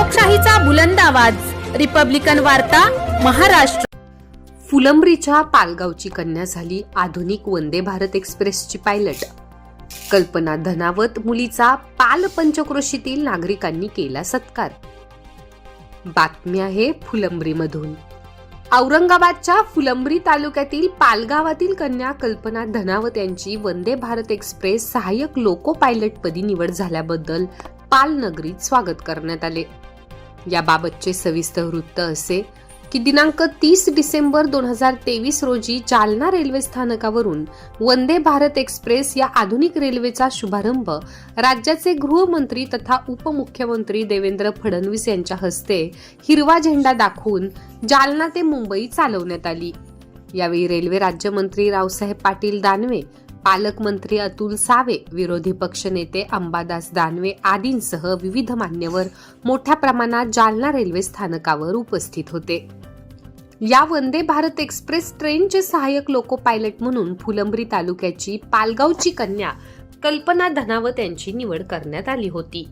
लोकशाहीचा बुलंद आवाज, रिपब्लिकन वार्ता, महाराष्ट्र। फुलंब्रीच्या पालगावची कन्या झाली आधुनिक वंदे भारत एक्सप्रेसची पायलट। कल्पना धनावत मुलीचा पाल पंचक्रोशीतील नागरिकांनी केला सत्कार। बातमी आहे फुलंब्रीमधून। औरंगाबादच्या फुलंब्री तालुक्यातील पालगावातील कन्या कल्पना धनावत यांची वंदे भारत एक्सप्रेस सहाय्यक लोको पायलट पदी निवड झाल्याबद्दल पालनगरीत स्वागत करण्यात आले। याबाबतचे सविस्तर वृत्त असे की दिनांक 30 डिसेंबर 2023 रोजी जालना रेल्वे स्थानकावरून वंदे भारत एक्सप्रेस या आधुनिक रेल्वेचा शुभारंभ राज्याचे गृहमंत्री तथा उपमुख्यमंत्री देवेंद्र फडणवीस यांच्या हस्ते हिरवा झेंडा दाखवून जालना ते मुंबई चालवण्यात आली। यावेळी रेल्वे राज्यमंत्री रावसाहेब पाटील दानवे, पालकमंत्री अतुल सावे, विरोधी पक्षनेते अंबादास दानवे आदींसह विविध मान्यवर मोठ्या प्रमाणात जालना रेल्वे स्थानकावर उपस्थित होते। या वंदे भारत एक्सप्रेस ट्रेनचे सहाय्यक लोको पायलट म्हणून फुलंब्री तालुक्याची पालगावची कन्या कल्पना धनावत यांची निवड करण्यात आली होती।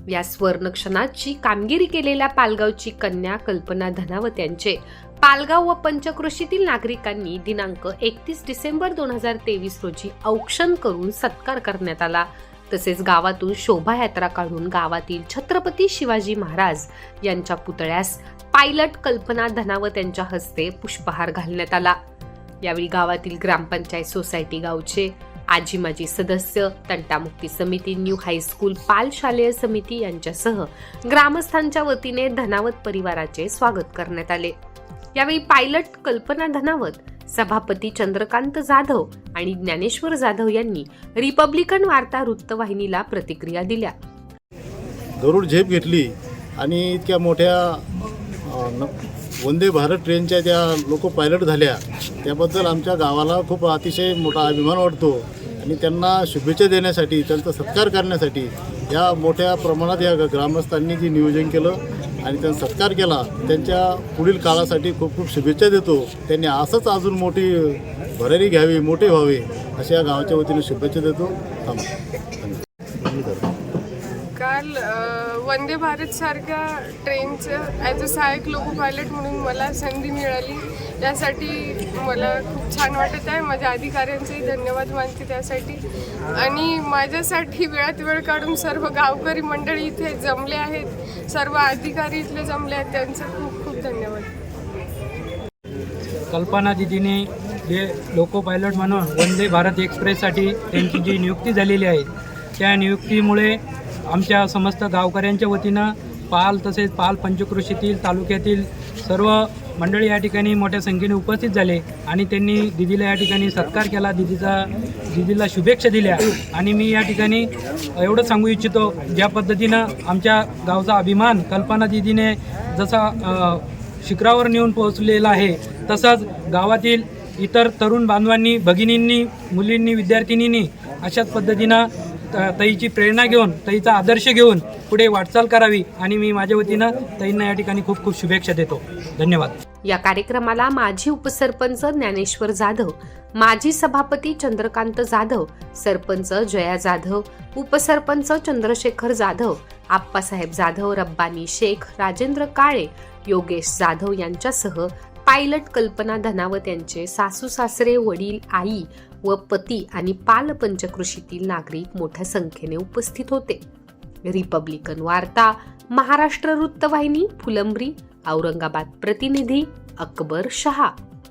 या स्वर्णक्षणाची कामगिरी केलेल्या पालगावची कन्या कल्पना धनावत यांचे पालगाव व पंचक्रोशीतील नागरिकांनी दिनांक 31 डिसेंबर 2023 रोजी औक्षण करून सत्कार करण्यात आला। तसेच गावातून शोभायात्रा काढून गावातील छत्रपती शिवाजी महाराज यांच्या पुतळ्यास पायलट कल्पना धनावत यांच्या हस्ते पुष्पहार घालण्यात आला। यावेळी गावातील ग्रामपंचायत सोसायटी गावचे आजी माजी सदस्य, तंटामुक्ती समिती, न्यू हायस्कूल पाल शालेय समिती यांच्यासह ग्रामस्थांच्या वतीने धनावत परिवाराचे स्वागत करण्यात आले। यावेळी पायलट कल्पना धनावत, सभापती चंद्रकांत जाधव आणि ज्ञानेश्वर जाधव यांनी रिपब्लिकन वार्ता वृत्तवाहिनीला प्रतिक्रिया दिल्या। गरुड झेप घेतली आणि इतक्या मोठ्या वंदे भारत ट्रेनच्या त्या लोको पायलट झाल्या, त्याबद्दल आमच्या गावाला खूप अतिशय मोठा अभिमान वाटतो आणि त्यांना शुभेच्छा देण्यासाठी, त्यांचा सत्कार करण्यासाठी या मोठ्या प्रमाणात या ग्रामस्थांनी जे नियोजन केलं आणि त्यांचा सत्कार केला, त्यांच्या पुढील काळासाठी खूप खूप शुभेच्छा देतो। त्यांनी असंच अजून मोठी भरारी घ्यावी, मोठे व्हावे अशा या गावाच्या वतीने शुभेच्छा देतो। काल वंदे भारत सारख्या ट्रेनचं ॲज अ सहाय्यक लोको पायलट म्हणून मला संधी मिळाली, त्यासाठी मला खूप छान वाटत आहे। माझ्या अधिकाऱ्यांचेही धन्यवाद मानते त्यासाठी। आणि माझ्यासाठी वेळात वेळ काढून सर्व गावकरी मंडळी इथे जमले आहेत, सर्व अधिकारी इथले जमले आहेत, त्यांचं खूप खूप धन्यवाद। कल्पना दीदीने जे लोको पायलट म्हणून वंदे भारत एक्सप्रेससाठी त्यांची जी नियुक्ती झालेली आहे, त्या नियुक्तीमुळे आमच्या समस्त गावकऱ्यांच्या वतीनं पाल तसेच पाल पंचक्रोशीतील तालुक्यातील सर्व मंडळी या ठिकाणी मोठ्या संख्येने उपस्थित झाले आणि त्यांनी दीदीला या ठिकाणी सत्कार केला, दीदीला शुभेच्छा दिल्या। आणि मी या ठिकाणी एवढं सांगू इच्छितो, ज्या पद्धतीनं आमच्या गावचा अभिमान कल्पना दीदीने जसा शिखरावर नेऊन पोहोचलेला आहे, तसंच गावातील इतर तरुण बांधवांनी, भगिनींनी, मुलींनी, विद्यार्थिनींनी अशाच पद्धतीनं ताईची प्रेरणा घेऊन, ताईचा आदर्श घेऊन पुढे वाटचाल करावी आणि मी माझ्या वतीनं ताईंना या ठिकाणी खूप खूप शुभेच्छा देतो। धन्यवाद। या कार्यक्रमाला माजी उपसरपंच ज्ञानेश्वर जाधव, माजी सभापती चंद्रकांत जाधव, सरपंच जया जाधव, उपसरपंच चंद्रशेखर जाधव, आप्पासाहेब जाधव, रब्बानी शेख, राजेंद्र काळे, योगेश जाधव यांच्यासह पायलट कल्पना धनावत यांचे सासू सासरे, वडील, आई व पती आणि पाल पंचक्रोशीतील नागरिक मोठ्या संख्येने उपस्थित होते। रिपब्लिकन वार्ता, महाराष्ट्र वृत्तवाहिनी, फुलंब्री, औरंगाबाद। प्रतिनिधी अकबर शहा।